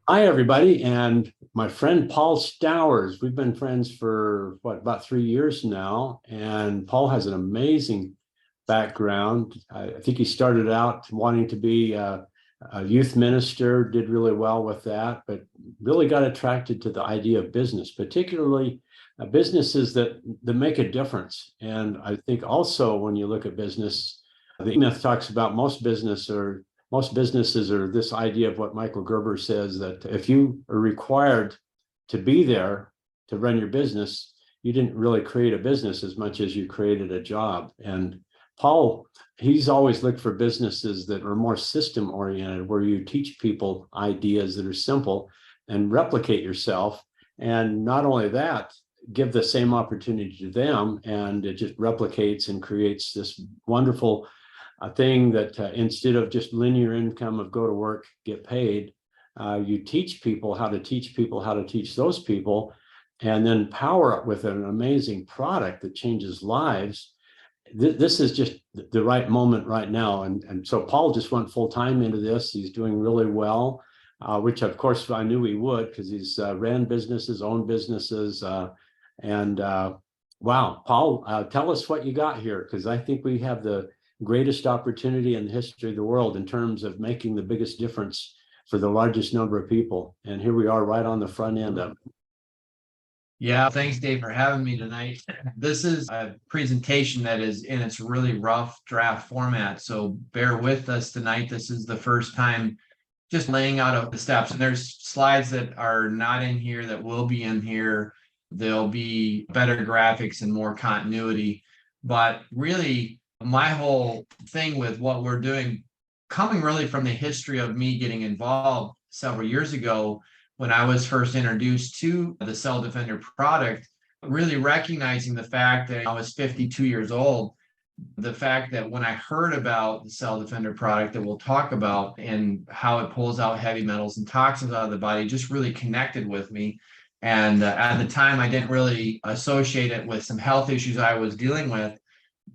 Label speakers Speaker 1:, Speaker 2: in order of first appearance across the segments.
Speaker 1: Hi, everybody, and my friend Paul Stowers. We've been friends for about 3 years now, and Paul has an amazing background. I think he started out wanting to be a youth minister, did really well with that, but really got attracted to the idea of business, particularly businesses that make a difference. And I think also when you look at business, the myth talks about most businesses are this idea of what Michael Gerber says, that if you are required to be there to run your business, you didn't really create a business as much as you created a job. And Paul, he's always looked for businesses that are more system oriented, where you teach people ideas that are simple and replicate yourself. And not only that, give the same opportunity to them, and it just replicates and creates this wonderful a thing that instead of just linear income of go to work, get paid, you teach people how to teach people how to teach those people, and then power up with an amazing product that changes lives. This is just the right moment right now. And so Paul just went full time into this. He's doing really well, which of course I knew he would, because he's ran businesses, owned businesses. And Wow, Paul, tell us what you got here, because I think we have the greatest opportunity in the history of the world in terms of making the biggest difference for the largest number of people. And here we are right on the front end of it.
Speaker 2: Yeah, thanks, Dave, for having me tonight. This is a presentation that is in its really rough draft format, so bear with us tonight. This is the first time just laying out the steps, and there's slides that are not in here that will be in here. There'll be better graphics and more continuity, but really my whole thing with what we're doing, coming really from the history of me getting involved several years ago when I was first introduced to the Cell Defender product, really recognizing the fact that I was 52 years old, the fact that when I heard about the Cell Defender product that we'll talk about and how it pulls out heavy metals and toxins out of the body just really connected with me. And at the time, I didn't really associate it with some health issues I was dealing with.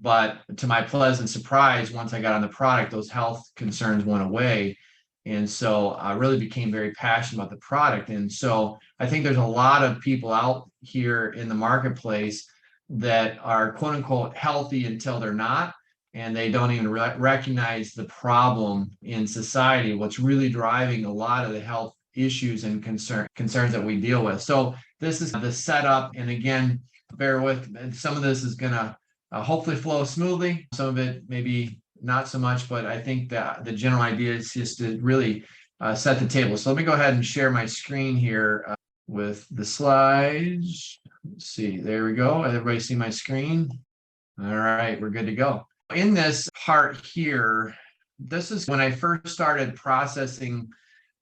Speaker 2: But to my pleasant surprise, once I got on the product, those health concerns went away. And so I really became very passionate about the product. And so I think there's a lot of people out here in the marketplace that are quote unquote healthy until they're not. And they don't even recognize the problem in society, what's really driving a lot of the health issues and concerns that we deal with. So this is the setup. And again, bear with, and some of this is going to hopefully flow smoothly. Some of it maybe not so much, but I think that the general idea is just to really set the table. So let me go ahead and share my screen here with the slides. Let's see, there we go. Everybody see my screen? All right, we're good to go. In this part here, this is when I first started processing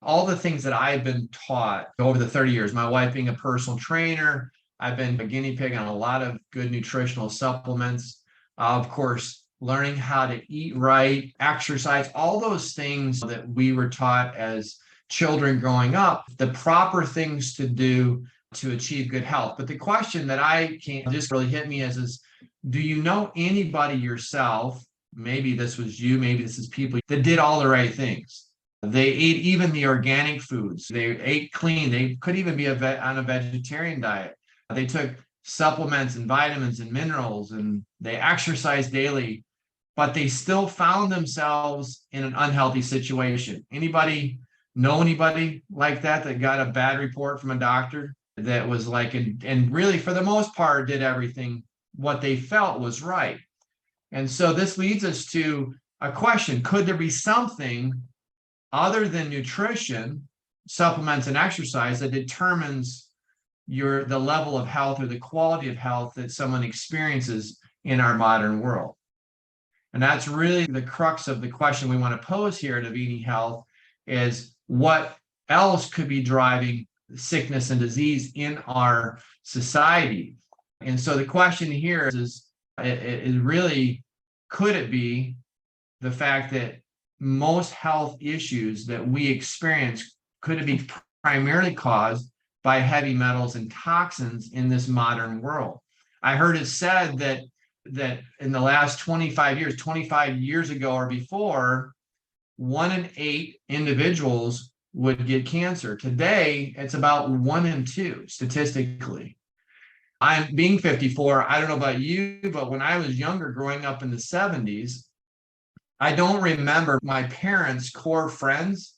Speaker 2: all the things that I've been taught over the 30 years. My wife being a personal trainer, I've been a guinea pig on a lot of good nutritional supplements. Of course, learning how to eat right, exercise, all those things that we were taught as children growing up, the proper things to do to achieve good health. But the question that I can't just really hit me is do you know anybody yourself? Maybe this was you, maybe this is people that did all the right things. They ate even the organic foods. They ate clean. They could even be on a vegetarian diet. They took supplements and vitamins and minerals, and they exercised daily, but they still found themselves in an unhealthy situation. Anybody know anybody like that got a bad report from a doctor that was like, and really for the most part did everything what they felt was right? And so this leads us to a question: could there be something other than nutrition, supplements, and exercise that determines the level of health or the quality of health that someone experiences in our modern world? And that's really the crux of the question we want to pose here at Avini Health, is what else could be driving sickness and disease in our society? And so the question here is really, could it be the fact that most health issues that we experience, could it be primarily caused by heavy metals and toxins in this modern world? I heard it said that in the last 25 years, 25 years ago or before, 1 in 8 individuals would get cancer. Today, it's about 1 in 2 statistically. I'm being 54. I don't know about you, but when I was younger, growing up in the 70s, I don't remember my parents' core friends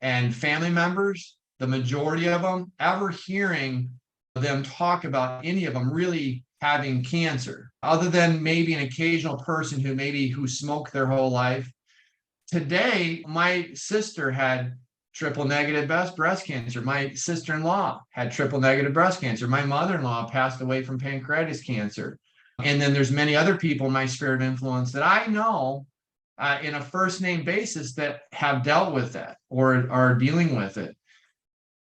Speaker 2: and family members, the majority of them, ever hearing them talk about any of them really having cancer, other than maybe an occasional person who smoked their whole life. Today, my sister had triple negative breast cancer. My sister-in-law had triple negative breast cancer. My mother-in-law passed away from pancreatic cancer. And then there's many other people in my sphere of influence that I know in a first name basis that have dealt with that or are dealing with it.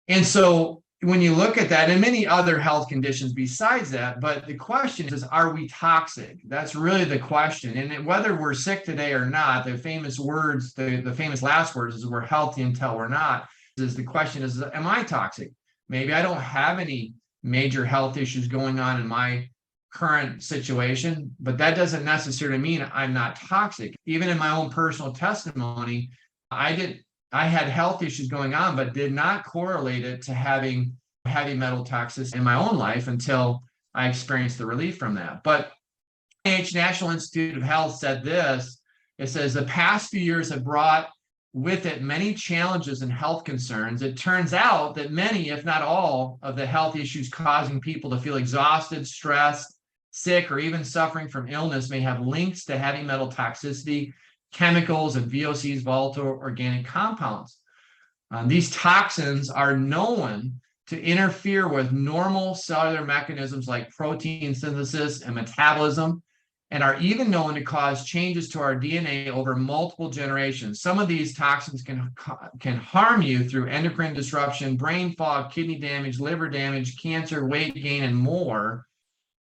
Speaker 2: And so when you look at that and many other health conditions besides that, but the question is, are we toxic? That's really the question. And whether we're sick today or not, the famous words, the famous last words is we're healthy until we're not. The question is, am I toxic? Maybe I don't have any major health issues going on in my current situation, but that doesn't necessarily mean I'm not toxic. Even in my own personal testimony, I had health issues going on, but did not correlate it to having heavy metal toxicity in my own life until I experienced the relief from that. But NIH National Institute of Health said this. It says the past few years have brought with it many challenges and health concerns. It turns out that many, if not all, of the health issues causing people to feel exhausted, stressed, sick, or even suffering from illness may have links to heavy metal toxicity, chemicals, and VOCs, volatile organic compounds. These toxins are known to interfere with normal cellular mechanisms like protein synthesis and metabolism, and are even known to cause changes to our DNA over multiple generations. Some of these toxins can harm you through endocrine disruption, brain fog, kidney damage, liver damage, cancer, weight gain, and more.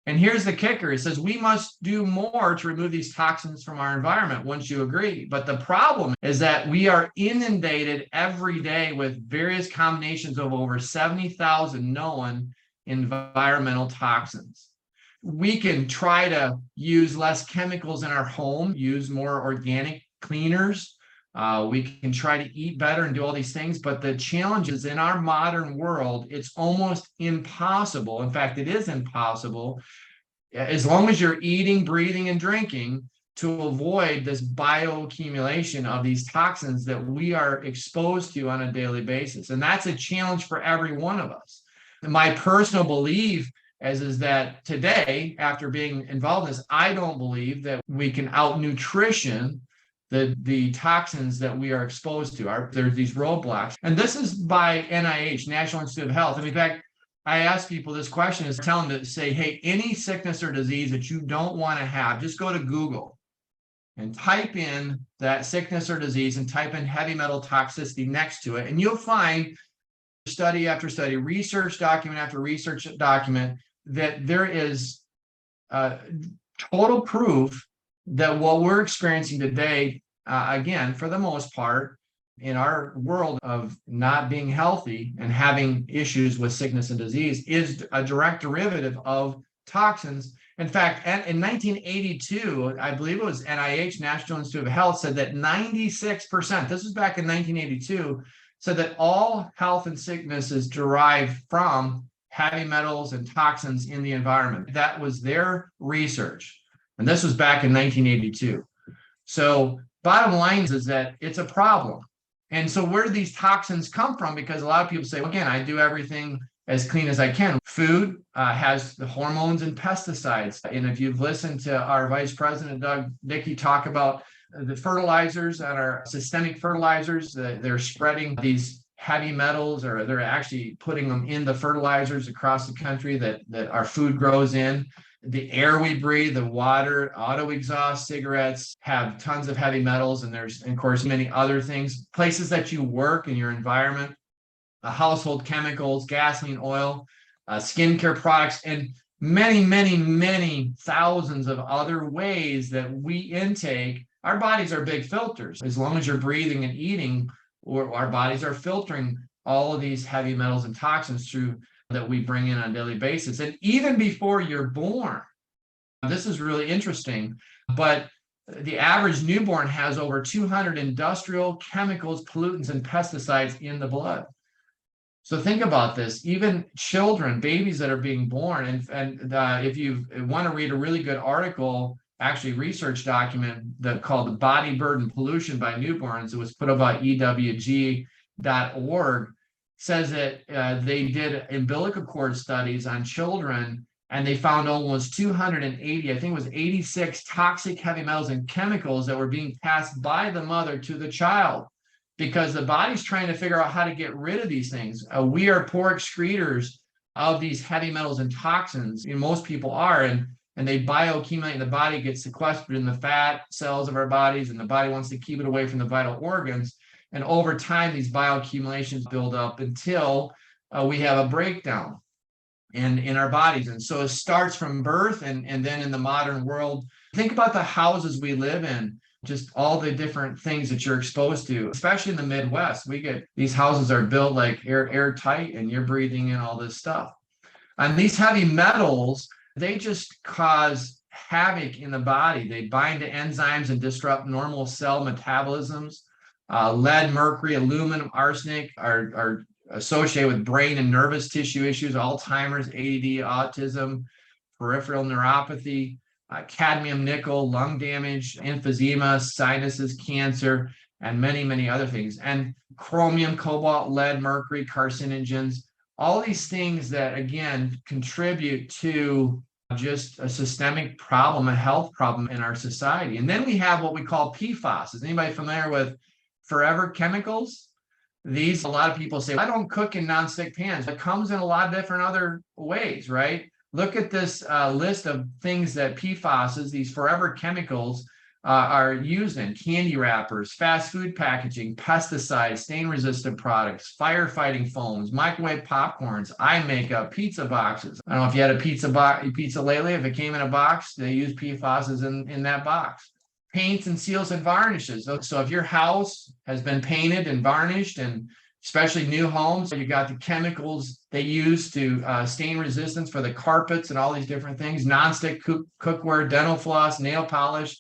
Speaker 2: And here's the kicker. It says we must do more to remove these toxins from our environment, once you agree. But the problem is that we are inundated every day with various combinations of over 70,000 known environmental toxins. We can try to use less chemicals in our home, use more organic cleaners. We can try to eat better and do all these things, but the challenge is in our modern world, it's almost impossible. In fact, it is impossible, as long as you're eating, breathing, and drinking, to avoid this bioaccumulation of these toxins that we are exposed to on a daily basis. And that's a challenge for every one of us. And my personal belief is that today, after being involved in this, I don't believe that we can out-nutrition the toxins that we are exposed to. There's these roadblocks. And this is by NIH, National Institute of Health. And in fact, I ask people this question, is tell them to say, hey, any sickness or disease that you don't want to have, just go to Google and type in that sickness or disease and type in heavy metal toxicity next to it. And you'll find study after study, research document after research document, that there is total proof that what we're experiencing today, again, for the most part, in our world of not being healthy and having issues with sickness and disease, is a direct derivative of toxins. In fact, in 1982, I believe it was NIH, National Institute of Health, said that 96%, this was back in 1982, said that all health and sickness is derived from heavy metals and toxins in the environment. That was their research. And this was back in 1982. So bottom line is that it's a problem. And so where do these toxins come from? Because a lot of people say, well, again, I do everything as clean as I can. Food has the hormones and pesticides. And if you've listened to our Vice President, Doug Dickey, talk about the fertilizers and our systemic fertilizers, they're spreading these heavy metals, or they're actually putting them in the fertilizers across the country that our food grows in. The air we breathe, the water, auto exhaust, cigarettes have tons of heavy metals, and there's, of course, many other things. Places that you work in your environment, household chemicals, gasoline, oil, skincare products, and many, many, many thousands of other ways that we intake. Our bodies are big filters. As long as you're breathing and eating, or our bodies are filtering all of these heavy metals and toxins through that we bring in on a daily basis. And even before you're born, this is really interesting, but the average newborn has over 200 industrial chemicals, pollutants, and pesticides in the blood. So think about this, even children, babies that are being born, if you want to read a really good article, actually research document called The Body Burden Pollution by Newborns, it was put up by EWG.org, says that they did umbilical cord studies on children, and they found almost 280, I think it was 86 toxic heavy metals and chemicals that were being passed by the mother to the child, because the body's trying to figure out how to get rid of these things. We are poor excretors of these heavy metals and toxins. Most people are, and they bioaccumulate in the body, get sequestered in the fat cells of our bodies, and the body wants to keep it away from the vital organs. And over time, these bioaccumulations build up until we have a breakdown in our bodies. And so it starts from birth, and then in the modern world, think about the houses we live in, just all the different things that you're exposed to, especially in the Midwest. We get these houses are built like airtight, and you're breathing in all this stuff. And these heavy metals, they just cause havoc in the body. They bind to enzymes and disrupt normal cell metabolisms. Lead, mercury, aluminum, arsenic are associated with brain and nervous tissue issues, Alzheimer's, ADD, autism, peripheral neuropathy. Cadmium, nickel, lung damage, emphysema, sinuses, cancer, and many, many other things. And chromium, cobalt, lead, mercury, carcinogens, all these things that, again, contribute to just a systemic problem, a health problem in our society. And then we have what we call PFAS. Is anybody familiar with forever chemicals? These, a lot of people say, I don't cook in nonstick pans. It comes in a lot of different other ways, right? Look at this list of things that PFAS, these forever chemicals, are used in: candy wrappers, fast food packaging, pesticides, stain-resistant products, firefighting foams, microwave popcorns, eye makeup, pizza boxes. I don't know if you had a pizza lately. If it came in a box, they use PFAS in that box. Paints and seals and varnishes. So if your house has been painted and varnished, and especially new homes, you got the chemicals they use to stain resistance for the carpets and all these different things, nonstick cookware, dental floss, nail polish,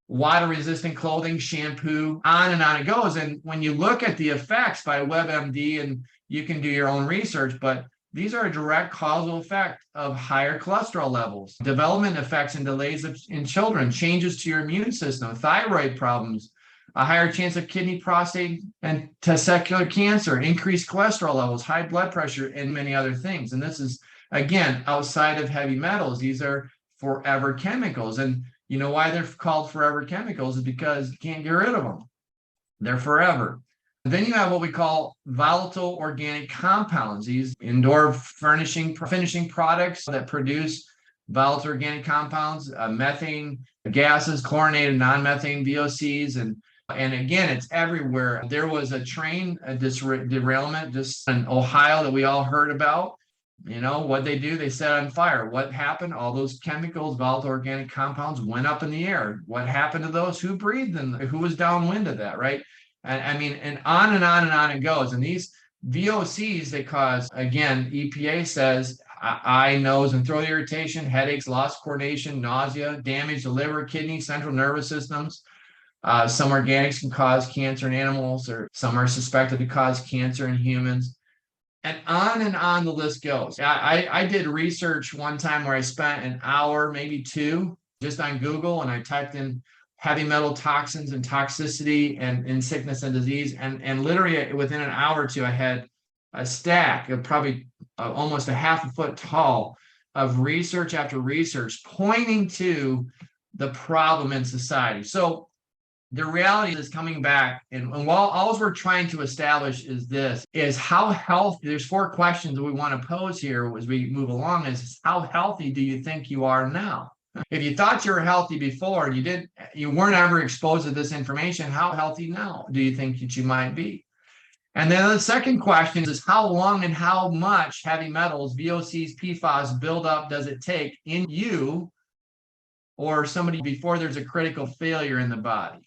Speaker 2: water resistant clothing, shampoo, on it goes. And when you look at the effects by WebMD, and you can do your own research, but these are a direct causal effect of higher cholesterol levels, development effects and delays in children, changes to your immune system, thyroid problems, a higher chance of kidney, prostate, and testicular cancer, increased cholesterol levels, high blood pressure, and many other things. And this is, again, outside of heavy metals. These are forever chemicals. And you know why they're called forever chemicals is because you can't get rid of them. They're forever. Then you have what we call volatile organic compounds, these indoor finishing products that produce volatile organic compounds, methane gases, chlorinated non-methane VOCs, and again, it's everywhere. There was a train derailment just in Ohio that we all heard about. You know, what they do, they set on fire. What happened? All those chemicals, volatile organic compounds, went up in the air. What happened to those? Who breathed them? Who was downwind of that, right? And I mean, and on and on and on it goes. And these VOCs, they cause, again, EPA says, eye, nose, and throat irritation, headaches, loss of coordination, nausea, damage to liver, kidney, central nervous systems. Some organics can cause cancer in animals, or some are suspected to cause cancer in humans. And on the list goes. I did research one time where I spent an hour, maybe two, just on Google, and I typed in heavy metal toxins and toxicity and in sickness and disease. And literally within an hour or two, I had a stack of probably almost a half a foot tall of research after research pointing to the problem in society. So the reality is coming back, and while all we're trying to establish is how healthy. There's four questions that we want to pose here as we move along. Is how healthy do you think you are now? If you thought you were healthy before and you weren't ever exposed to this information, how healthy now do you think that you might be? And then the second question is how long and how much heavy metals, VOCs, PFAS buildup does it take in you or somebody before there's a critical failure in the body?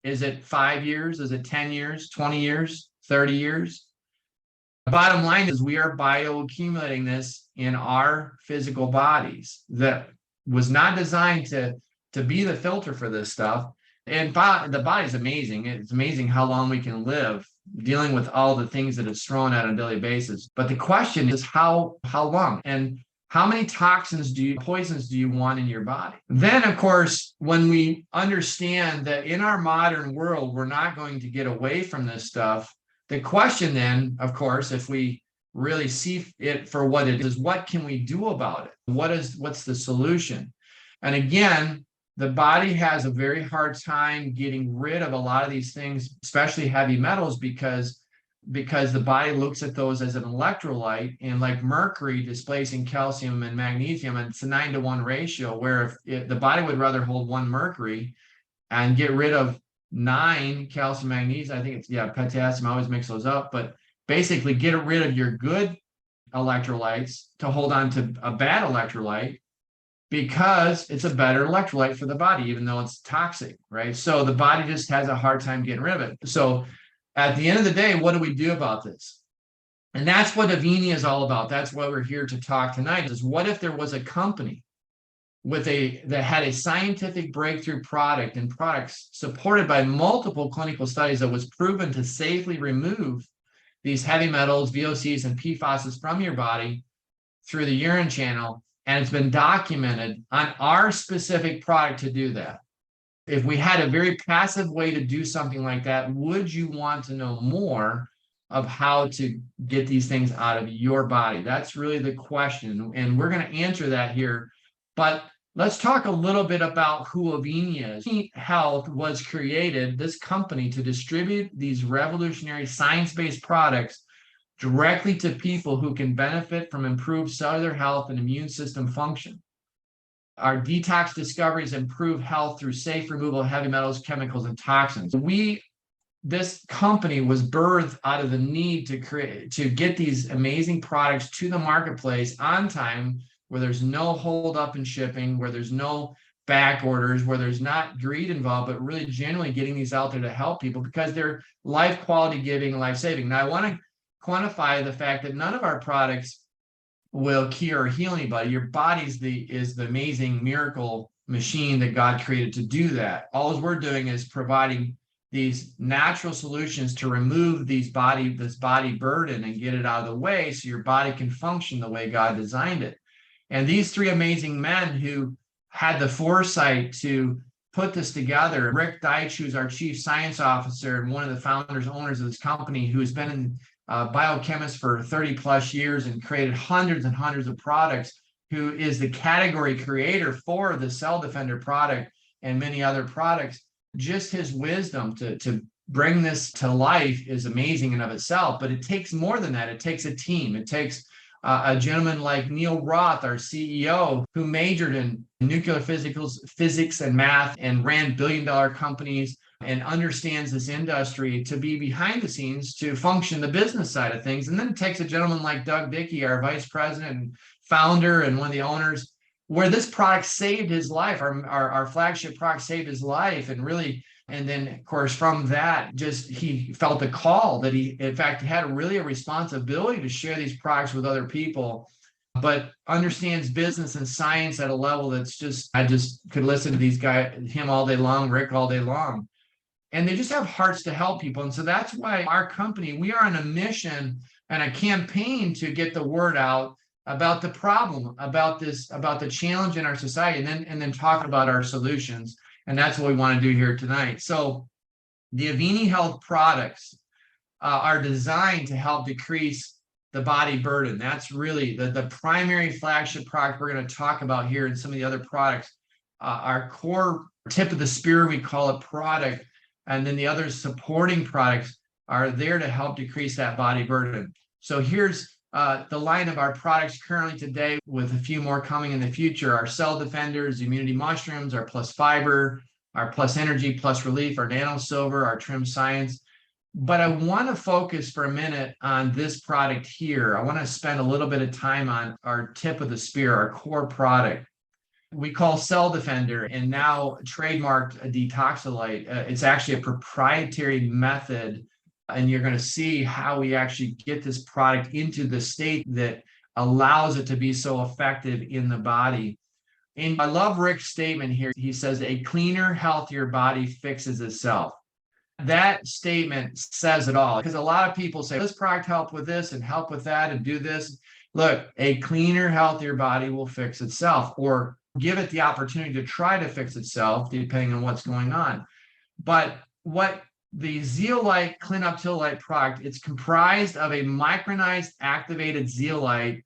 Speaker 2: Is it 5 years? Is it 10 years, 20 years, 30 years? The bottom line is we are bioaccumulating this in our physical bodies that was not designed to to be the filter for this stuff. And the body's amazing. It's amazing how long we can live dealing with all the things that it's thrown at on a daily basis. But the question is how long, and how many poisons do you want in your body? Then, of course, when we understand that in our modern world, we're not going to get away from this stuff, the question then, of course, if we really see it for what it is, what can we do about it? What's the solution? And again, the body has a very hard time getting rid of a lot of these things, especially heavy metals, because the body looks at those as an electrolyte, and like mercury displacing calcium and magnesium, and it's a 9-to-1 ratio, where if the body would rather hold 1 mercury and get rid of 9 calcium, magnesium, I think it's, potassium, I always mix those up, but basically get rid of your good electrolytes to hold on to a bad electrolyte, because it's a better electrolyte for the body, even though it's toxic, right? So the body just has a hard time getting rid of it. So at the end of the day, what do we do about this? And that's what Avini is all about. That's why we're here to talk tonight, is what if there was a company that had a scientific breakthrough product and products supported by multiple clinical studies that was proven to safely remove these heavy metals, VOCs, and PFASs from your body through the urine channel, and it's been documented on our specific product to do that. If we had a very passive way to do something like that, would you want to know more of how to get these things out of your body? That's really the question, and we're going to answer that here. But let's talk a little bit about who Avini is. Avini Health was created, this company, to distribute these revolutionary science-based products directly to people who can benefit from improved cellular health and immune system function. Our detox discoveries improve health through safe removal of heavy metals, chemicals, and toxins. This company was birthed out of the need to get these amazing products to the marketplace on time, where there's no hold up in shipping, where there's no back orders, where there's not greed involved, but really genuinely getting these out there to help people, because they're life quality giving, life saving. Now, I want to quantify the fact that none of our products will cure or heal anybody. Your body is the amazing miracle machine that God created to do that. All we're doing is providing these natural solutions to remove this body burden and get it out of the way, so your body can function the way God designed it. And these 3 amazing men who had the foresight to put this together, Rick Deitch, who's our chief science officer and one of the founders, owners of this company, who's been in biochemist for 30 plus years and created hundreds and hundreds of products, who is the category creator for the Cell Defender product and many other products. Just his wisdom to bring this to life is amazing in of itself, but it takes more than that. It takes a team. It takes a gentleman like Neil Roth, our CEO, who majored in nuclear physics and math and ran billion-dollar companies and understands this industry, to be behind the scenes to function the business side of things. And then it takes a gentleman like Doug Dickey, our vice president and founder and one of the owners, where this product saved his life. Our flagship product saved his life, and then of course from that, he felt a call that he in fact had really a responsibility to share these products with other people, but understands business and science at a level that's I just could listen to these guys, him all day long, Rick all day long. And they just have hearts to help people. And so that's why our company, we are on a mission and a campaign to get the word out about the problem, about the challenge in our society, and then talk about our solutions. And that's what we want to do here tonight. So the Avini Health products are designed to help decrease the body burden. That's really the primary flagship product we're going to talk about here, and some of the other products. Our core tip of the spear, we call it, product, and then the other supporting products are there to help decrease that body burden. So here's the line of our products currently today, with a few more coming in the future. Our Cell Defenders, Immunity Mushrooms, our Plus Fiber, our Plus Energy, Plus Relief, our Nano Silver, our Trim Science. But I want to focus for a minute on this product here. I want to spend a little bit of time on our tip of the spear, our core product. We call Cell Defender, and now trademarked a detoxolite. It's actually a proprietary method, and you're going to see how we actually get this product into the state that allows it to be so effective in the body. And I love Rick's statement here. He says, a cleaner, healthier body fixes itself. That statement says it all, because a lot of people say, this product help with this and help with that and do this. Look, a cleaner, healthier body will fix itself, or give it the opportunity to try to fix itself, depending on what's going on. But what the zeolite clinoptilolite product, it's comprised of a micronized activated zeolite,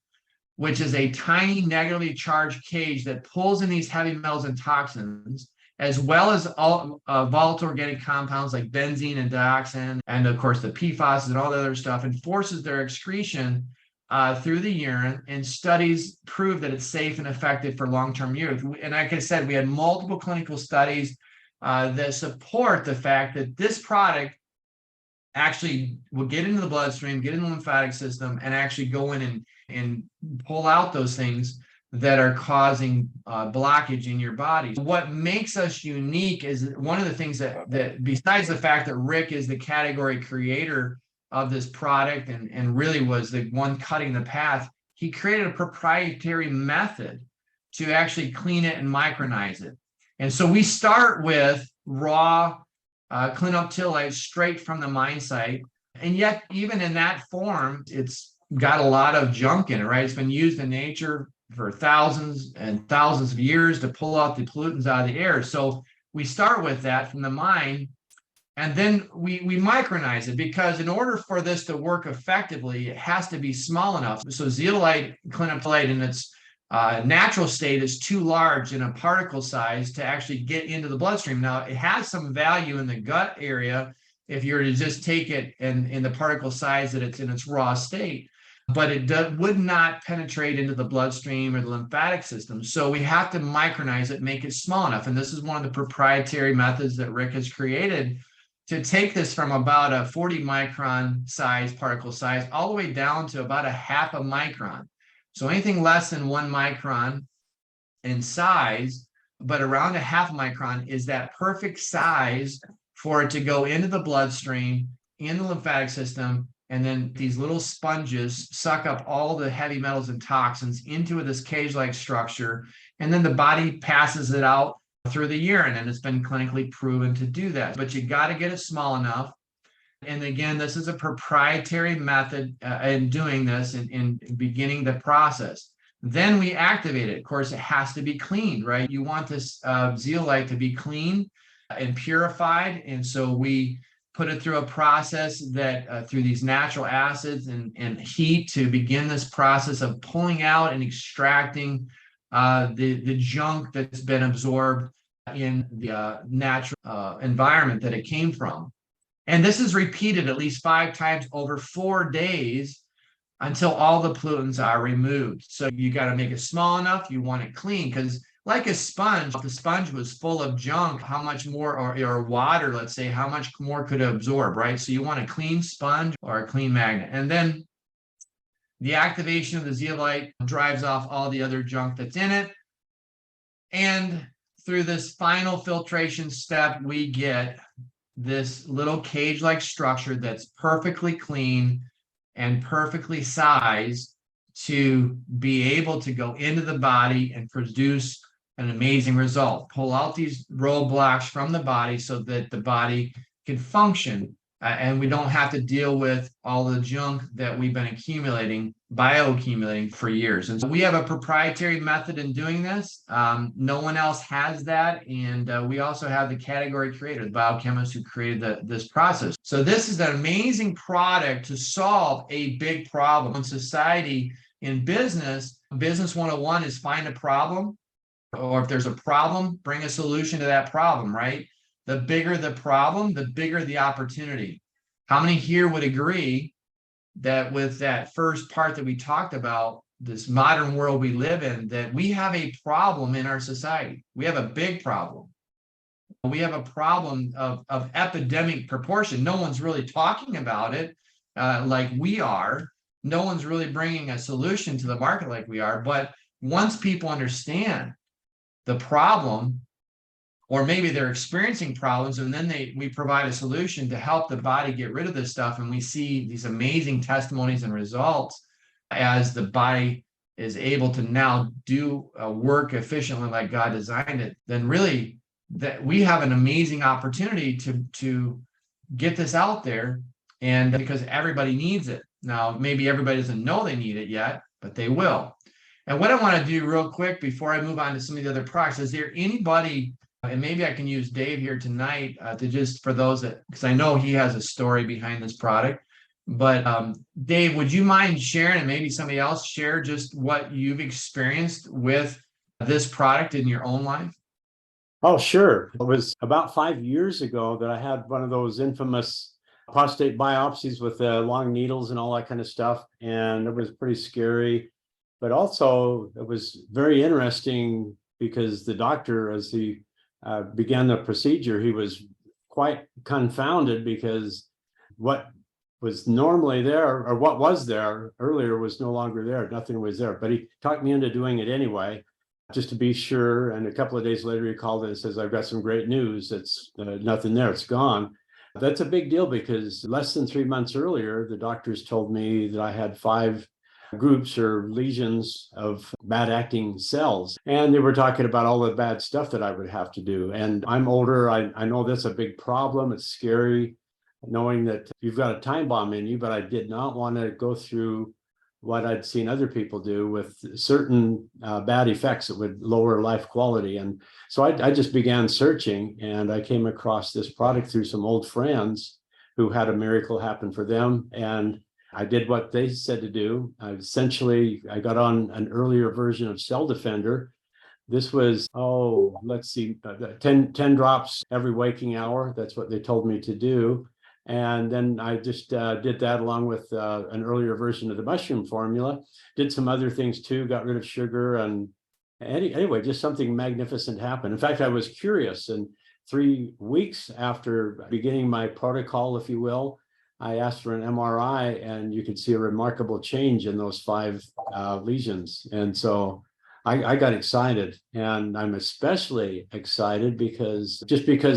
Speaker 2: which is a tiny negatively charged cage that pulls in these heavy metals and toxins, as well as all volatile organic compounds like benzene and dioxin, and of course the PFAS and all the other stuff, and forces their excretion through the urine. And studies prove that it's safe and effective for long-term use. And like I said, we had multiple clinical studies that support the fact that this product actually will get into the bloodstream, get in the lymphatic system, and actually go in and pull out those things that are causing blockage in your body. What makes us unique is one of the things that besides the fact that Rick is the category creator of this product and really was the one cutting the path, he created a proprietary method to actually clean it and micronize it. And so we start with raw clinoptilolite straight from the mine site. And yet, even in that form, it's got a lot of junk in it, right? It's been used in nature for thousands and thousands of years to pull out the pollutants out of the air. So we start with that from the mine, and then we micronize it, because in order for this to work effectively, it has to be small enough. So zeolite clinoptilolite in its natural state is too large in a particle size to actually get into the bloodstream. Now, it has some value in the gut area if you were to just take it in the particle size that it's in its raw state, but it would not penetrate into the bloodstream or the lymphatic system. So we have to micronize it, make it small enough. And this is one of the proprietary methods that Rick has created to take this from about a 40 micron size, particle size, all the way down to about a half a micron. So anything less than 1 micron in size, but around a half micron is that perfect size for it to go into the bloodstream, in the lymphatic system, and then these little sponges suck up all the heavy metals and toxins into this cage-like structure, and then the body passes it out through the urine, and it's been clinically proven to do that. But you got to get it small enough. And again, this is a proprietary method in doing this and in beginning the process. Then we activate it. Of course, it has to be cleaned, right? You want this zeolite to be clean and purified. And so we put it through a process that through these natural acids and heat to begin this process of pulling out and extracting the junk that's been absorbed in the natural environment that it came from. And this is repeated at least 5 times over 4 days until all the pollutants are removed. So you got to make it small enough. You want it clean, because like a sponge, if the sponge was full of junk, how much more, or water, let's say, how much more could it absorb, right? So you want a clean sponge or a clean magnet. And then the activation of the zeolite drives off all the other junk that's in it. And through this final filtration step, we get this little cage-like structure that's perfectly clean and perfectly sized to be able to go into the body and produce an amazing result. Pull out these roadblocks from the body so that the body can function and we don't have to deal with all the junk that we've been bioaccumulating for years. And so we have a proprietary method in doing this. No one else has that. And we also have the category creator, the biochemist who created this process. So this is an amazing product to solve a big problem in society. In business 101 is find a problem, or if there's a problem, bring a solution to that problem, right? The bigger the problem, the bigger the opportunity. How many here would agree that with that first part that we talked about, this modern world we live in, that we have a problem in our society? We have a big problem. We have a problem of epidemic proportion. No one's really talking about it like we are. No one's really bringing a solution to the market like we are. But once people understand the problem, or maybe they're experiencing problems, and then we provide a solution to help the body get rid of this stuff, and we see these amazing testimonies and results as the body is able to now do work efficiently like God designed it, then really that we have an amazing opportunity to get this out there, and because everybody needs it. Now, maybe everybody doesn't know they need it yet, but they will. And what I want to do real quick before I move on to some of the other products, is there anybody, and maybe I can use Dave here tonight to just, for those that, because I know he has a story behind this product, but Dave, would you mind sharing, and maybe somebody else share, just what you've experienced with this product in your own life?
Speaker 1: Oh, sure. It was about 5 years ago that I had one of those infamous prostate biopsies with long needles and all that kind of stuff. And it was pretty scary. But also, it was very interesting because the doctor, as he began the procedure, he was quite confounded because what was normally there, or what was there earlier, was no longer there. Nothing was there. But he talked me into doing it anyway, just to be sure. And a couple of days later, he called and says, "I've got some great news. It's nothing there. It's gone." That's a big deal because less than 3 months earlier, the doctors told me that I had 5 groups or lesions of bad acting cells. And they were talking about all the bad stuff that I would have to do. And I'm older. I know that's a big problem. It's scary knowing that you've got a time bomb in you, but I did not want to go through what I'd seen other people do with certain bad effects that would lower life quality. And so I just began searching, and I came across this product through some old friends who had a miracle happen for them. And I did what they said to do. I got on an earlier version of Cell Defender. This was, let's see, 10 drops every waking hour. That's what they told me to do. And then I just did that along with an earlier version of the mushroom formula. Did some other things too, got rid of sugar. And anyway, just something magnificent happened. In fact, I was curious. And 3 weeks after beginning my protocol, if you will, I asked for an MRI, and you could see a remarkable change in those 5 lesions. And so I got excited, and I'm especially excited because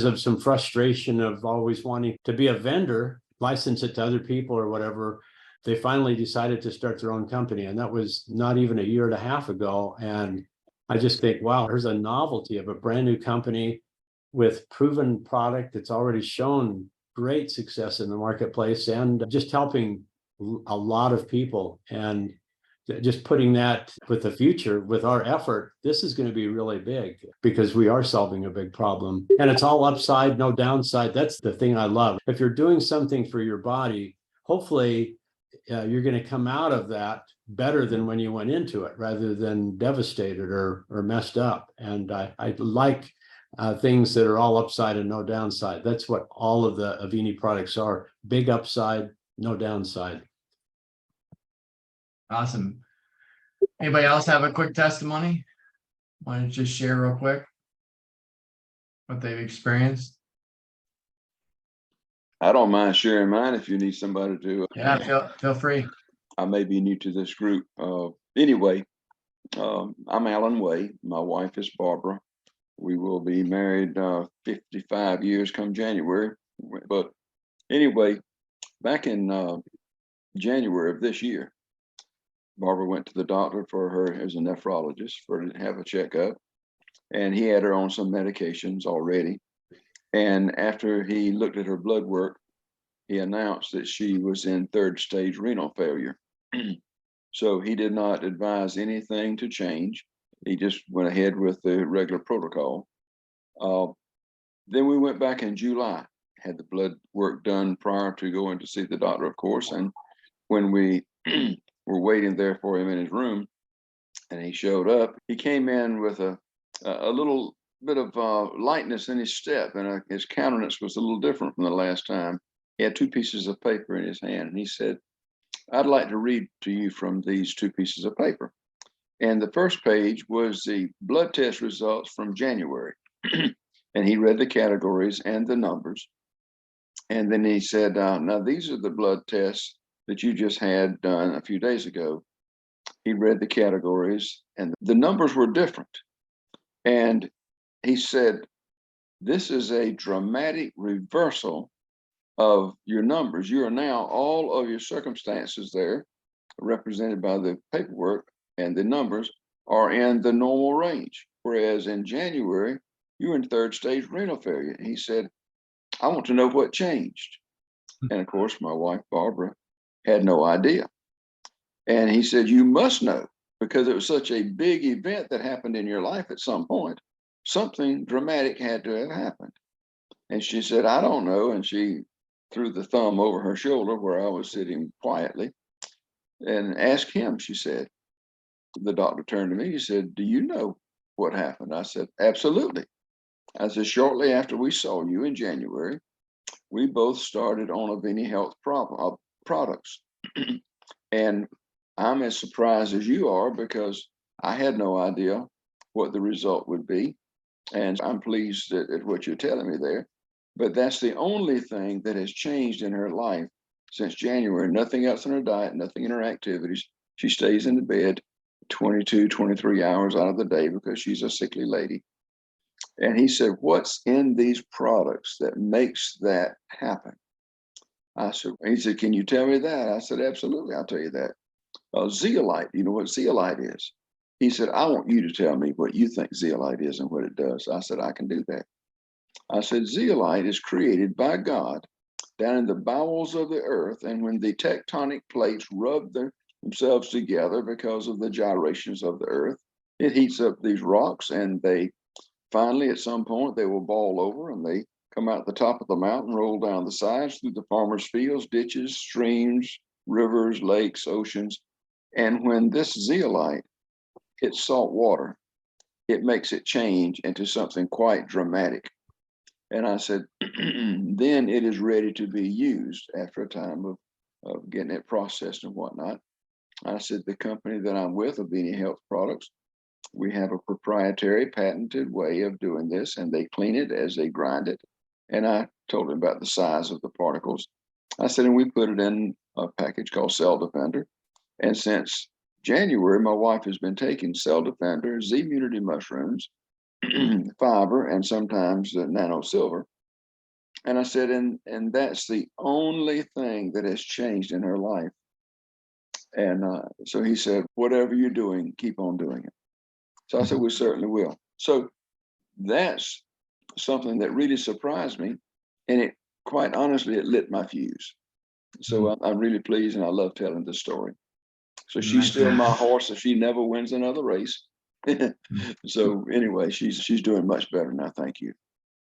Speaker 1: of some frustration of always wanting to be a vendor, license it to other people or whatever. They finally decided to start their own company, and that was not even a year and a half ago. And I just think, wow, there's a novelty of a brand new company with proven product that's already shown great success in the marketplace and just helping a lot of people. And just putting that with the future, with our effort, this is going to be really big because we are solving a big problem. And it's all upside, no downside. That's the thing I love. If you're doing something for your body, hopefully you're going to come out of that better than when you went into it, rather than devastated or messed up. And I like things that are all upside and no downside. That's what all of the Avini products are. Big upside, no downside.
Speaker 2: Awesome. Anybody else have a quick testimony? Want to just share real quick what they've experienced?
Speaker 3: I don't mind sharing mine if you need somebody to.
Speaker 2: Yeah, feel free.
Speaker 3: I may be new to this group. Anyway, I'm Alan Way. My wife is Barbara. We will be married 55 years come January. But anyway, back in January of this year, Barbara went to the doctor for her as a nephrologist for to have a checkup, and he had her on some medications already. And after he looked at her blood work, he announced that she was in 3rd stage renal failure. So he did not advise anything to change. He just went ahead with the regular protocol. Then we went back in July, had the blood work done prior to going to see the doctor, of course. And when we were waiting there for him in his room and he showed up, he came in with a little bit of lightness in his step, and his countenance was a little different from the last time. He had 2 pieces of paper in his hand, and he said, "I'd like to read to you from these 2 pieces of paper." And the first page was the blood test results from January. And he read the categories and the numbers. And then he said, now these are the blood tests that you just had done a few days ago. He read the categories and the numbers were different. And he said, this is a dramatic reversal of your numbers. You are now, all of your circumstances there represented by the paperwork and the numbers are in the normal range. Whereas in January, you were in third stage renal failure. And he said, I want to know what changed. And of course, my wife, Barbara, had no idea. And he said, you must know, because it was such a big event that happened in your life at some point. Something dramatic had to have happened. And she said, I don't know. And she threw the thumb over her shoulder where I was sitting quietly and asked him, she said. The doctor turned to me, he said, do you know what happened? I said, absolutely. I said, shortly after we saw you in January, we both started on Avini Health products. And I'm as surprised as you are, because I had no idea what the result would be. And I'm pleased at what you're telling me there. But that's the only thing that has changed in her life since January. Nothing else in her diet, nothing in her activities. She stays in the bed 22, 23 hours out of the day because she's a sickly lady. And he said, what's in these products that makes that happen? I said, he said, can you tell me that? I said, absolutely, I'll tell you that. Zeolite, you know what zeolite is? He said, I want you to tell me what you think zeolite is and what it does. I said, I can do that. I said, zeolite is created by God down in the bowels of the earth. And when the tectonic plates rub themselves together because of the gyrations of the earth, it heats up these rocks, and they finally, at some point, they will ball over and they come out the top of the mountain, roll down the sides through the farmers' fields, ditches, streams, rivers, lakes, oceans. And when this zeolite hits salt water, it makes it change into something quite dramatic. And I said, then it is ready to be used after a time of getting it processed and whatnot. I said, the company that I'm with, Avini Health Products, we have a proprietary patented way of doing this, and they clean it as they grind it. And I told him about the size of the particles. I said, and we put it in a package called Cell Defender. And since January, my wife has been taking Cell Defender, Z-Immunity mushrooms, fiber, and sometimes nano silver. And I said, and that's the only thing that has changed in her life. And so he said, whatever you're doing, keep on doing it. So I said, we certainly will. So that's something that really surprised me. And it, quite honestly, it lit my fuse. So I'm really pleased, and I love telling the story. So she's still my horse, if she never wins another race. So anyway, she's doing much better now. Thank you.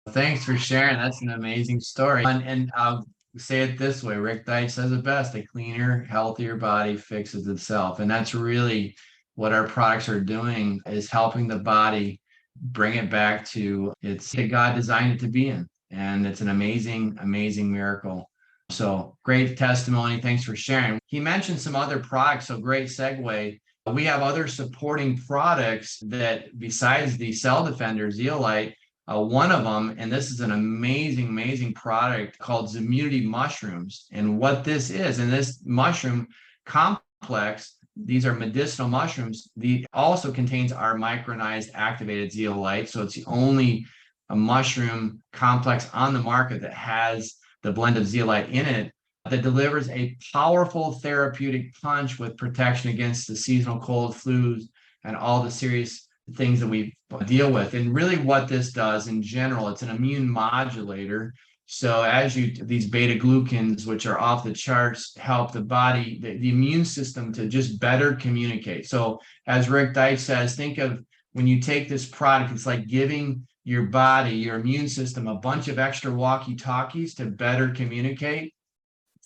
Speaker 2: Thanks for sharing. That's an amazing story. And I'll say it this way, Rick Deitch says it best: a cleaner, healthier body fixes itself. And that's really what our products are doing, is helping the body bring it back to its that God designed it to be in. And it's an amazing, amazing miracle. So great testimony. Thanks for sharing. He mentioned some other products, so great segue. We have other supporting products that, besides the Cell Defender zeolite, one of them, and this is an amazing, amazing product called Zeolites mushrooms. And what this is, and this mushroom complex, these are medicinal mushrooms. The also contains our micronized activated zeolite. So it's the only mushroom complex on the market that has the blend of zeolite in it, that delivers a powerful therapeutic punch with protection against the seasonal cold, flus, and all the serious things that we deal with. And really what this does in general, it's an immune modulator. So as these beta glucans, which are off the charts, help the body, the immune system to just better communicate. So as Rick Deitch says, think of when you take this product, it's like giving your body, your immune system, a bunch of extra walkie-talkies to better communicate,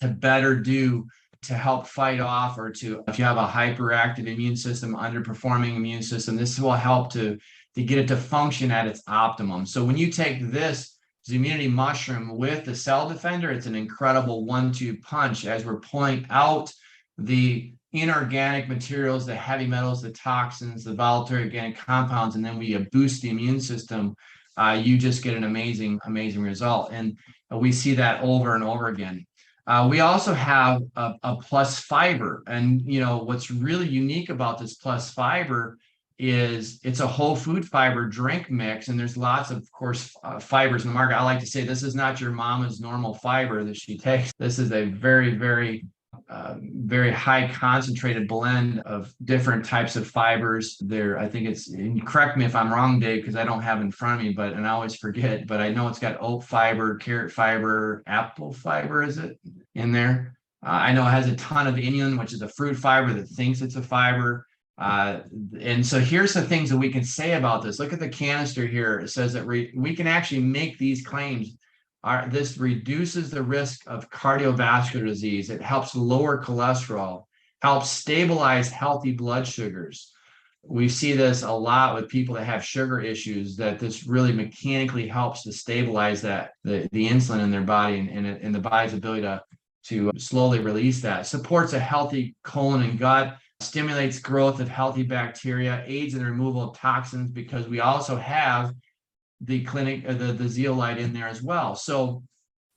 Speaker 2: to help fight off, or to, if you have a hyperactive immune system, underperforming immune system, this will help to get it to function at its optimum. So when you take this Zeolites mushroom with the Cell Defender, it's an incredible 1-2 punch as we're pulling out the inorganic materials, the heavy metals, the toxins, the volatile organic compounds, and then we boost the immune system. You just get an amazing, amazing result. And we see that over and over again. We also have a plus fiber. And, you know, what's really unique about this plus fiber is it's a whole food fiber drink mix. And there's lots of course, fibers in the market. I like to say this is not your mama's normal fiber that she takes. This is a very, very very high concentrated blend of different types of fibers there. I think it's, and correct me if I'm wrong, Dave, because I don't have it in front of me, and I always forget, but I know it's got oat fiber, carrot fiber, apple fiber, is it in there? I know it has a ton of inulin, which is a fruit fiber that thinks it's a fiber. And so here's the things that we can say about this. Look at the canister here. It says that we can actually make these claims. This reduces the risk of cardiovascular disease. It helps lower cholesterol, helps stabilize healthy blood sugars. We see this a lot with people that have sugar issues, that this really mechanically helps to stabilize that, the insulin in their body, and the body's ability to slowly release that. Supports a healthy colon and gut, stimulates growth of healthy bacteria, aids in the removal of toxins, because we also have the zeolite in there as well. So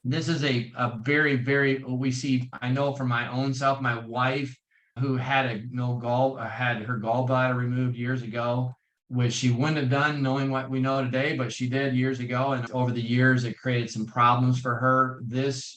Speaker 2: this is a very, very, we see, I know from my own self, my wife, who had had her gallbladder removed years ago, which she wouldn't have done knowing what we know today, but she did years ago. And over the years, it created some problems for her.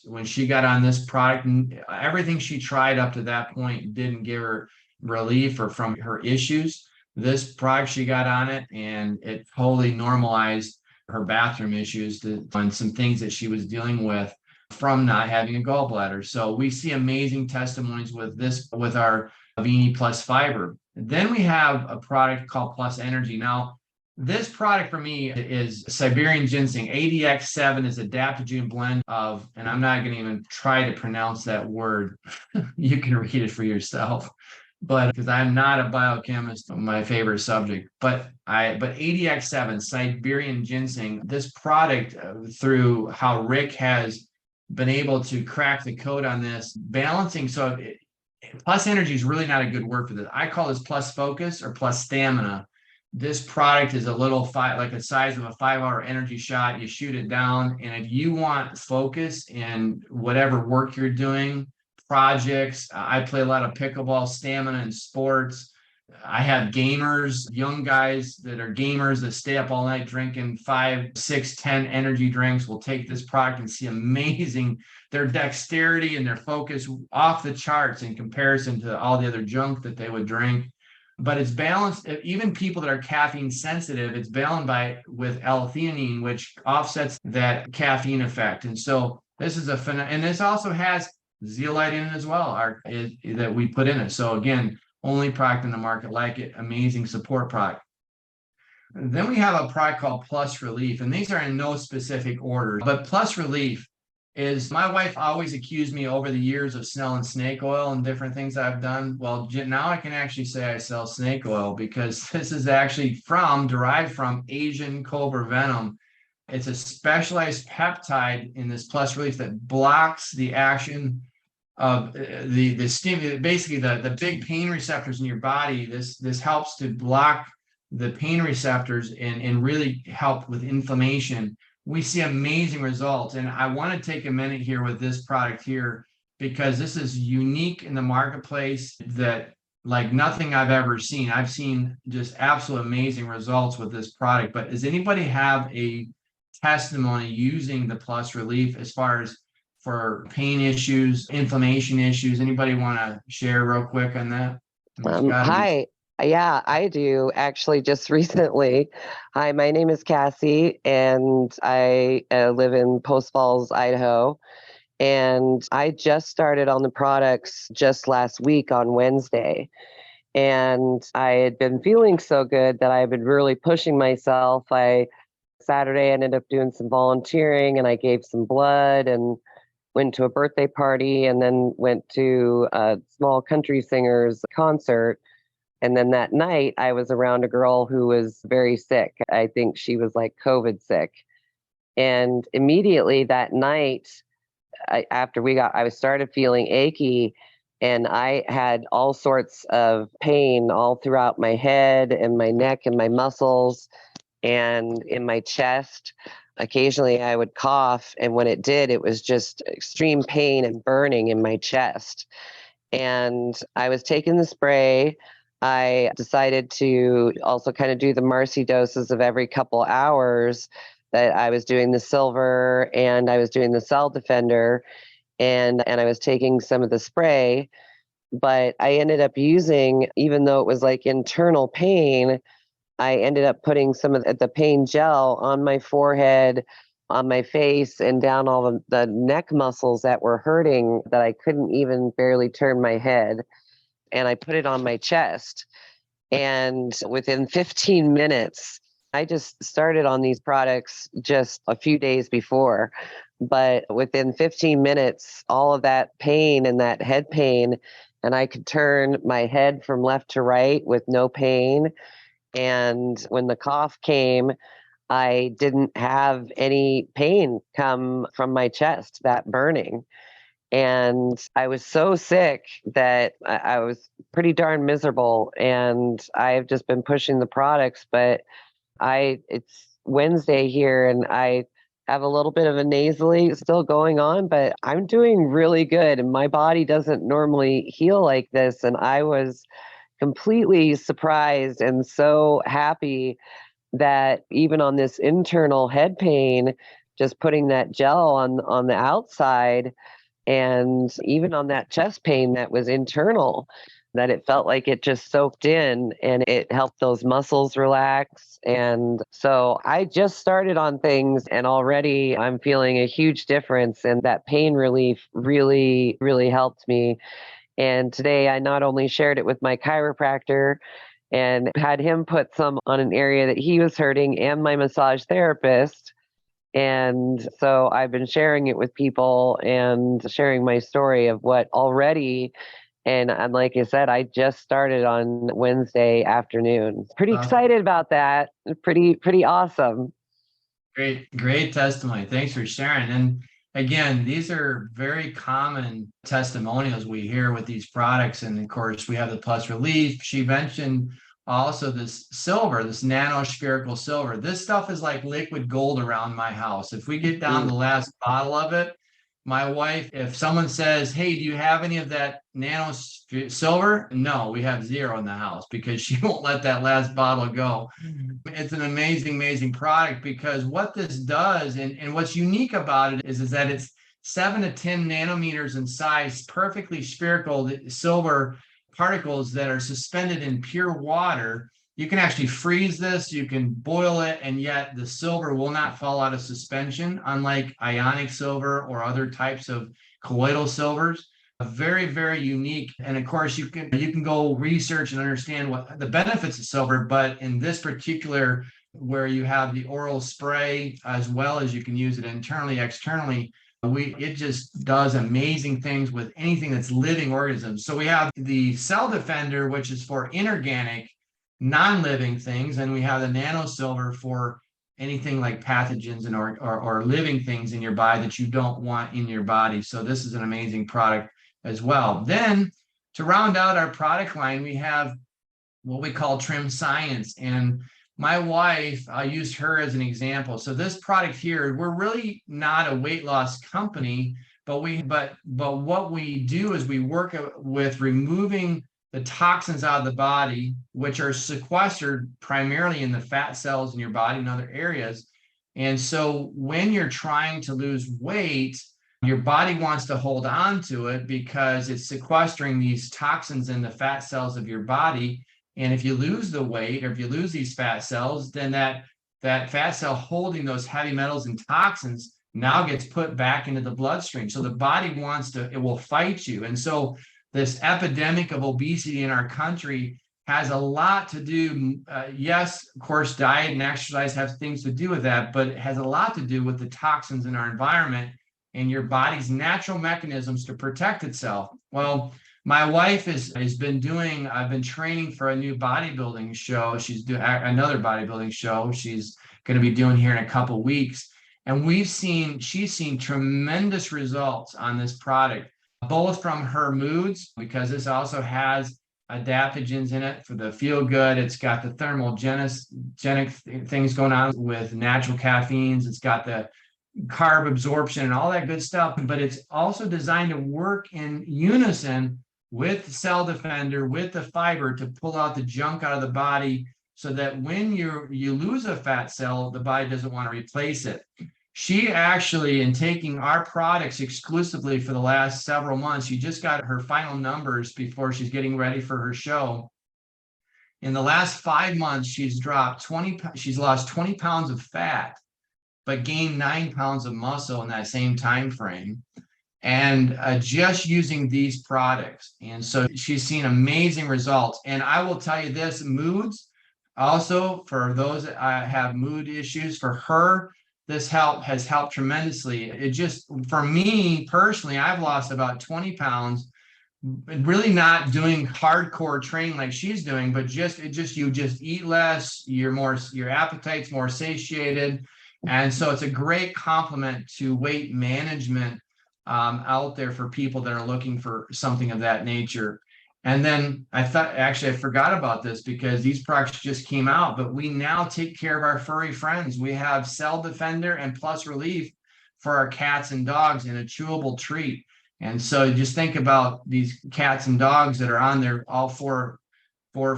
Speaker 2: When she got on this product, and everything she tried up to that point didn't give her relief or from her issues. This product, she got on it, and it totally normalized her bathroom issues and some things that she was dealing with from not having a gallbladder. So we see amazing testimonies with our Avini Plus Fiber. Then we have a product called Plus Energy. Now, this product for me is Siberian ginseng. ADX7 is adaptogen blend of, and I'm not going to even try to pronounce that word. You can read it for yourself. But because I'm not a biochemist, my favorite subject, but ADX7, Siberian ginseng, this product, through how Rick has been able to crack the code on this, balancing. So Plus Energy is really not a good word for this. I call this Plus Focus or Plus Stamina. This product is a little like the size of a 5-hour energy shot. You shoot it down, and if you want focus in whatever work you're doing, projects. I play a lot of pickleball, stamina, and sports. I have gamers, young guys that are gamers that stay up all night drinking 5, 6, 10 energy drinks. Will take this product and see amazing, their dexterity and their focus off the charts in comparison to all the other junk that they would drink. But it's balanced. Even people that are caffeine sensitive, it's balanced with L-theanine, which offsets that caffeine effect. And so this is and this also has zeolite in it as well, that we put in it. So again, only product in the market like it. Amazing support product. And then we have a product called Plus Relief, and these are in no specific order. But Plus Relief is, my wife always accused me over the years of selling snake oil and different things I've done. Well, now I can actually say I sell snake oil, because this is actually derived from Asian cobra venom. It's a specialized peptide in this Plus Relief that blocks the action of the stimulus, basically the big pain receptors in your body. This helps to block the pain receptors and really help with inflammation. We see amazing results. And I want to take a minute here with this product here, because this is unique in the marketplace, that like nothing I've ever seen. I've seen just absolute amazing results with this product. But does anybody have a testimony using the Plus Relief as far as for pain issues, inflammation issues? Anybody want to share real quick on that?
Speaker 4: Hi. Yeah, I do actually, just recently. Hi, my name is Cassie, and I live in Post Falls, Idaho. And I just started on the products just last week on Wednesday. And I had been feeling so good that I've been really pushing myself. Saturday ended up doing some volunteering, and I gave some blood and went to a birthday party, and then went to a small country singers concert. And then that night I was around a girl who was very sick. I think she was like COVID sick. And immediately that night, I started feeling achy, and I had all sorts of pain all throughout my head and my neck and my muscles and in my chest. Occasionally I would cough, and when it did, it was just extreme pain and burning in my chest. And I was taking the spray. I decided to also kind of do the Marcy doses of every couple hours, that I was doing the silver and I was doing the Cell Defender. and I was taking some of the spray, but I ended up using, even though it was like internal pain, I ended up putting some of the pain gel on my forehead, on my face, and down all the neck muscles that were hurting that I couldn't even barely turn my head. And I put it on my chest. And within 15 minutes, I just started on these products just a few days before. But within 15 minutes, all of that pain and that head pain, and I could turn my head from left to right with no pain. And when the cough came, I didn't have any pain come from my chest, that burning. And I was so sick that I was pretty darn miserable. And I've just been pushing the products, but it's Wednesday here and I have a little bit of a nasally still going on, but I'm doing really good. And my body doesn't normally heal like this. And I was completely surprised and so happy that even on this internal head pain, just putting that gel on the outside, and even on that chest pain that was internal, that it felt like it just soaked in and it helped those muscles relax. And so I just started on things and already I'm feeling a huge difference, and that pain relief really, really helped me. And today I not only shared it with my chiropractor and had him put some on an area that he was hurting, and my massage therapist. And so I've been sharing it with people and sharing my story of what already. And like I said, I just started on Wednesday afternoon. Pretty excited about that. Pretty awesome.
Speaker 2: Great testimony. Thanks for sharing. And again, these are very common testimonials we hear with these products. And of course, we have the Plus Relief. She mentioned also this silver, this nanospherical silver. This stuff is like liquid gold around my house. If we get down the last bottle of it, my wife, if someone says, "Hey, do you have any of that nano silver?" No, we have zero in the house because she won't let that last bottle go. It's an amazing product because what this does, and what's unique about it is that it's 7 to 10 nanometers in size, perfectly spherical silver particles that are suspended in pure water. You can actually freeze this, you can boil it, and yet the silver will not fall out of suspension, unlike ionic silver or other types of colloidal silvers. Very unique. And of course, you can go research and understand what the benefits of silver, but in this particular, where you have the oral spray, as well as you can use it internally, externally, it just does amazing things with anything that's living organisms. So we have the Cell Defender, which is for inorganic, non-living things, and we have the nano silver for anything like pathogens and or living things in your body that you don't want in your body. So this is an amazing product as well. Then to round out our product line, we have what we call Trim Science. And my wife, I used her as an example. So this product here, we're really not a weight loss company, but what we do is we work with removing the toxins out of the body, which are sequestered primarily in the fat cells in your body and other areas. And so when you're trying to lose weight, your body wants to hold on to it because it's sequestering these toxins in the fat cells of your body. And if you lose the weight, or if you lose these fat cells, then that fat cell holding those heavy metals and toxins now gets put back into the bloodstream. So the body it will fight you. And so this epidemic of obesity in our country has a lot to do. Yes, of course, diet and exercise have things to do with that, but it has a lot to do with the toxins in our environment and your body's natural mechanisms to protect itself. Well, my wife has been I've been training for a new bodybuilding show. She's doing another bodybuilding show she's going to be doing here in a couple of weeks. And she's seen tremendous results on this product, both from her moods, because this also has adaptogens in it for the feel good. It's got the thermogenic things going on with natural caffeines. It's got the carb absorption and all that good stuff, but it's also designed to work in unison with Cell Defender, with the fiber, to pull out the junk out of the body, so that when you lose a fat cell, the body doesn't want to replace it. She actually, in taking our products exclusively for the last several months, she just got her final numbers before she's getting ready for her show. In the last 5 months, she's lost 20 pounds of fat, but gained 9 pounds of muscle in that same time frame. And just using these products. And so she's seen amazing results. And I will tell you this, moods, also for those that have mood issues, for her, this has helped tremendously. It just, for me personally, I've lost about 20 pounds, really not doing hardcore training like she's doing, but you just eat less, your appetite's more satiated. And so it's a great complement to weight management out there for people that are looking for something of that nature. And then I forgot about this because these products just came out, but we now take care of our furry friends. We have Cell Defender and Plus Relief for our cats and dogs in a chewable treat. And so just think about these cats and dogs that are on their all four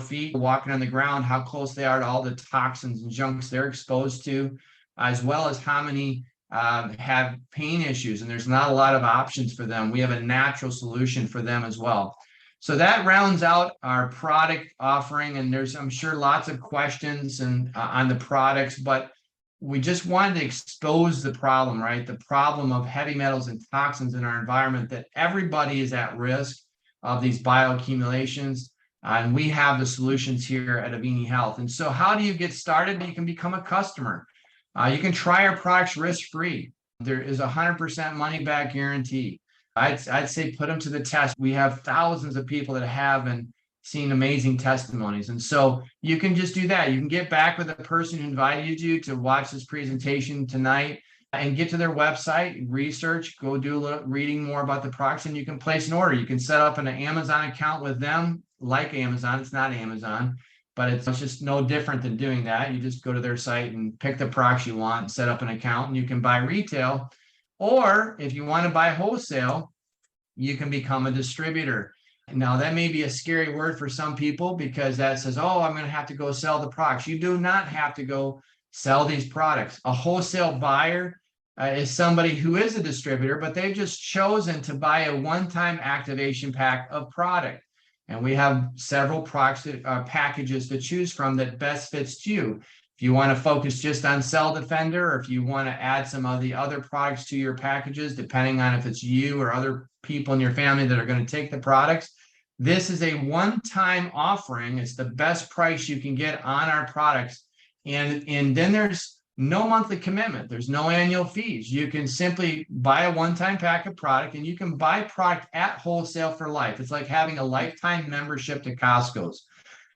Speaker 2: feet walking on the ground, how close they are to all the toxins and junks they're exposed to, as well as how many have pain issues, and there's not a lot of options for them. We have a natural solution for them as well. So that rounds out our product offering, and there's, I'm sure, lots of questions and on the products, but we just wanted to expose the problem, right? The problem of heavy metals and toxins in our environment, that everybody is at risk of these bioaccumulations. And we have the solutions here at Avini Health. And so how do you get started? You can become a customer. You can try our products risk-free. There is 100% money-back guarantee. I'd say put them to the test. We have thousands of people that have and seen amazing testimonies. And so you can just do that. You can get back with the person who invited you to watch this presentation tonight and get to their website, research, go do a little reading more about the products, and you can place an order. You can set up an Amazon account with them, like Amazon. It's not Amazon, but it's just no different than doing that. You just go to their site and pick the products you want and set up an account, and you can buy retail. Or if you want to buy wholesale, you can become a distributor. Now, that may be a scary word for some people because that says, oh, I'm going to have to go sell the products. You do not have to go sell these products. A wholesale buyer is somebody who is a distributor, but they've just chosen to buy a one-time activation pack of product. And we have several products, packages to choose from that best fits you. If you want to focus just on Cell Defender, or if you want to add some of the other products to your packages, depending on if it's you or other people in your family that are going to take the products, this is a one-time offering. It's the best price you can get on our products. And then there's no monthly commitment. There's no annual fees. You can simply buy a one-time pack of product, and you can buy product at wholesale for life. It's like having a lifetime membership to Costco's.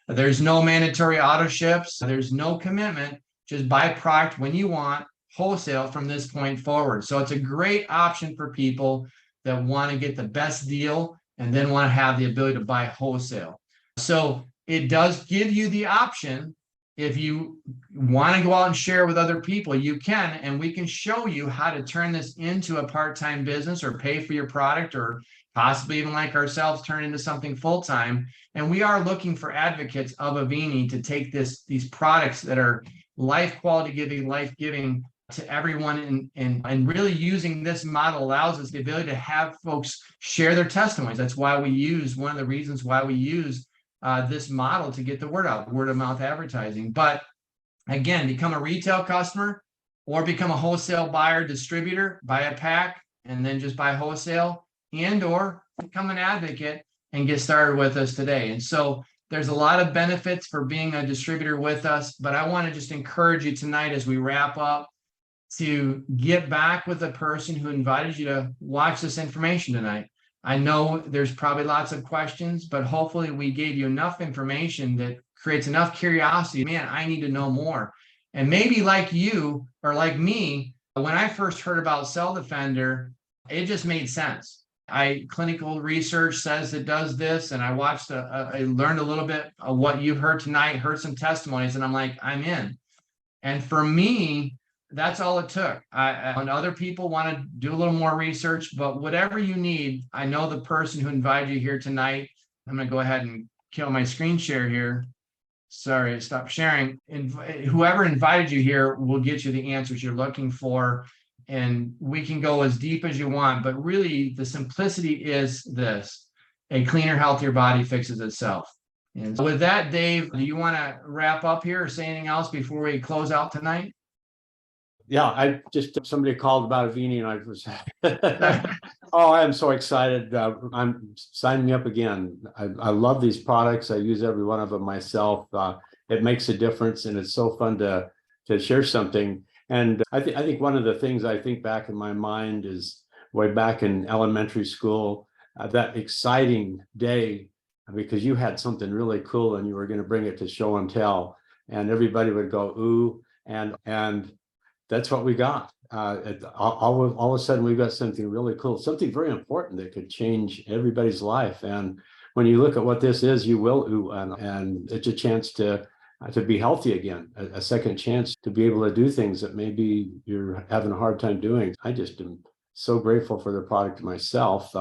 Speaker 2: There's no mandatory auto ships. There's no commitment. Just buy product when you want, wholesale from this point forward. So it's a great option for people that want to get the best deal and then want to have the ability to buy wholesale. So it does give you the option. If you want to go out and share with other people, you can, and we can show you how to turn this into a part-time business, or pay for your product, or possibly even like ourselves, turn into something full-time. And we are looking for advocates of Avini to take these products that are life giving to everyone, and really using this model allows us the ability to have folks share their testimonies. That's why one of the reasons why we use this model to get the word out, word of mouth advertising. But again, become a retail customer or become a wholesale buyer, distributor, buy a pack and then just buy wholesale, and or become an advocate and get started with us today. And so there's a lot of benefits for being a distributor with us, but I want to just encourage you tonight as we wrap up to get back with the person who invited you to watch this information tonight. I know there's probably lots of questions, but hopefully we gave you enough information that creates enough curiosity. Man, I need to know more. And maybe like you or like me, when I first heard about Cell Defender, it just made sense. Clinical research says it does this, and I learned a little bit of what you've heard tonight, heard some testimonies, and I'm like, I'm in. And for me, that's all it took. And other people want to do a little more research, but whatever you need, I know the person who invited you here tonight. I'm going to go ahead and kill my screen share here. Sorry, stop sharing. And whoever invited you here will get you the answers you're looking for. and we can go as deep as you want, but really the simplicity is this: a cleaner, healthier body fixes itself. And so with that, Dave, do you want to wrap up here or say anything else before we close out tonight?
Speaker 1: Yeah, I just, somebody called about Avini and I was, oh, I'm so excited. I'm signing me up again. I love these products. I use every one of them myself. It makes a difference, and it's so fun to share something. And I think one of the things I think back in my mind is way back in elementary school, that exciting day, because you had something really cool and you were going to bring it to show and tell, and everybody would go, ooh, and that's what we got. All of a sudden, we've got something really cool, something very important that could change everybody's life. And when you look at what this is, you will ooh, and it's a chance to be healthy again, a second chance to be able to do things that maybe you're having a hard time doing. I just am so grateful for the product myself.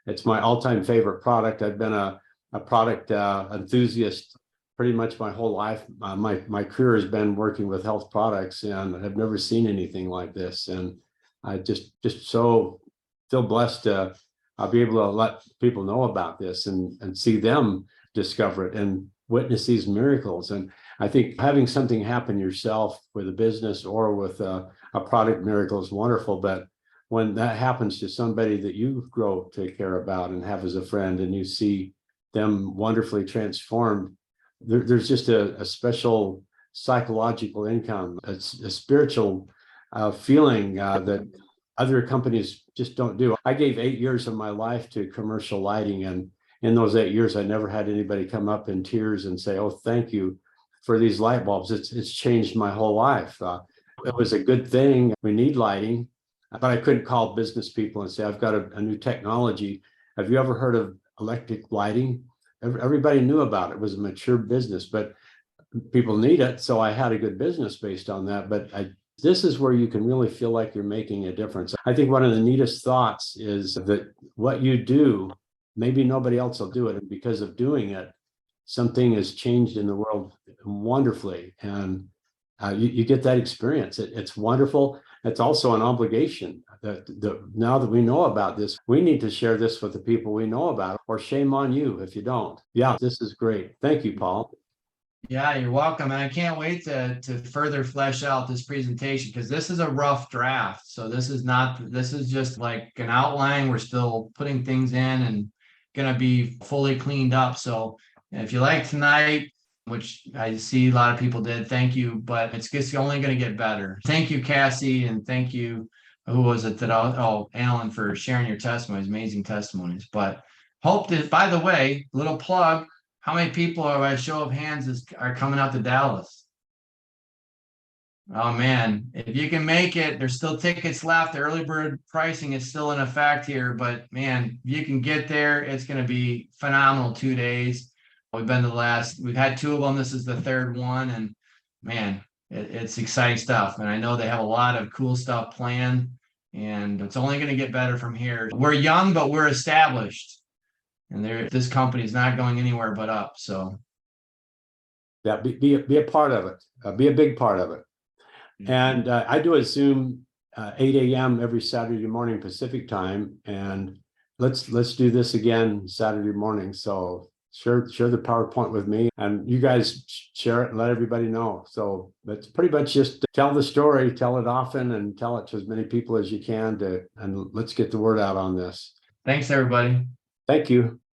Speaker 1: It's my all-time favorite product. I've been a product enthusiast pretty much my whole life. My career has been working with health products, and I've never seen anything like this. And I just so feel blessed to be able to let people know about this and see them discover it and witness these miracles. And I think having something happen yourself with a business or with a product miracle is wonderful. But when that happens to somebody that you grow to care about and have as a friend, and you see them wonderfully transformed, there's just a special psychological income, a spiritual feeling that other companies just don't do. I gave 8 years of my life to commercial lighting, and in those 8 years, I never had anybody come up in tears and say, "Oh, thank you for these light bulbs. It's changed my whole life." It was a good thing. We need lighting, but I couldn't call business people and say, "I've got a new technology. Have you ever heard of electric lighting?" Everybody knew about it. It was a mature business, but people need it. So I had a good business based on that. But this is where you can really feel like you're making a difference. I think one of the neatest thoughts is that what you do, maybe nobody else will do it. And because of doing it, something has changed in the world wonderfully. And you get that experience. It's wonderful. It's also an obligation that now that we know about this, we need to share this with the people we know about, or shame on you if you don't. Yeah, this is great. Thank you, Paul.
Speaker 2: Yeah, you're welcome. And I can't wait to further flesh out this presentation, because this is a rough draft. So this is just like an outline. We're still putting things in and going to be fully cleaned up. So if you like tonight, which I see a lot of people did, thank you, but it's just only going to get better. Thank you, Cassie, and thank you, who was it that, Alan, for sharing your testimonies, amazing testimonies. But hope that, by the way, little plug, how many people are, by show of hands, are coming out to Dallas? Oh man, if you can make it, there's still tickets left. The early bird pricing is still in effect here, but man, if you can get there, it's going to be phenomenal 2 days. We've had 2 of them. This is the 3rd one, and man, it's exciting stuff. And I know they have a lot of cool stuff planned, and it's only going to get better from here. We're young, but we're established, and this company is not going anywhere but up. So
Speaker 1: yeah, be a part of it. Be a big part of it. And I do a Zoom 8 a.m. every Saturday morning Pacific time, and let's do this again Saturday morning. So share the PowerPoint with me, and you guys share it and let everybody know. So that's pretty much just tell the story, tell it often, and tell it to as many people as you can, and let's get the word out on this.
Speaker 2: thanks, everybody.
Speaker 1: Thank you.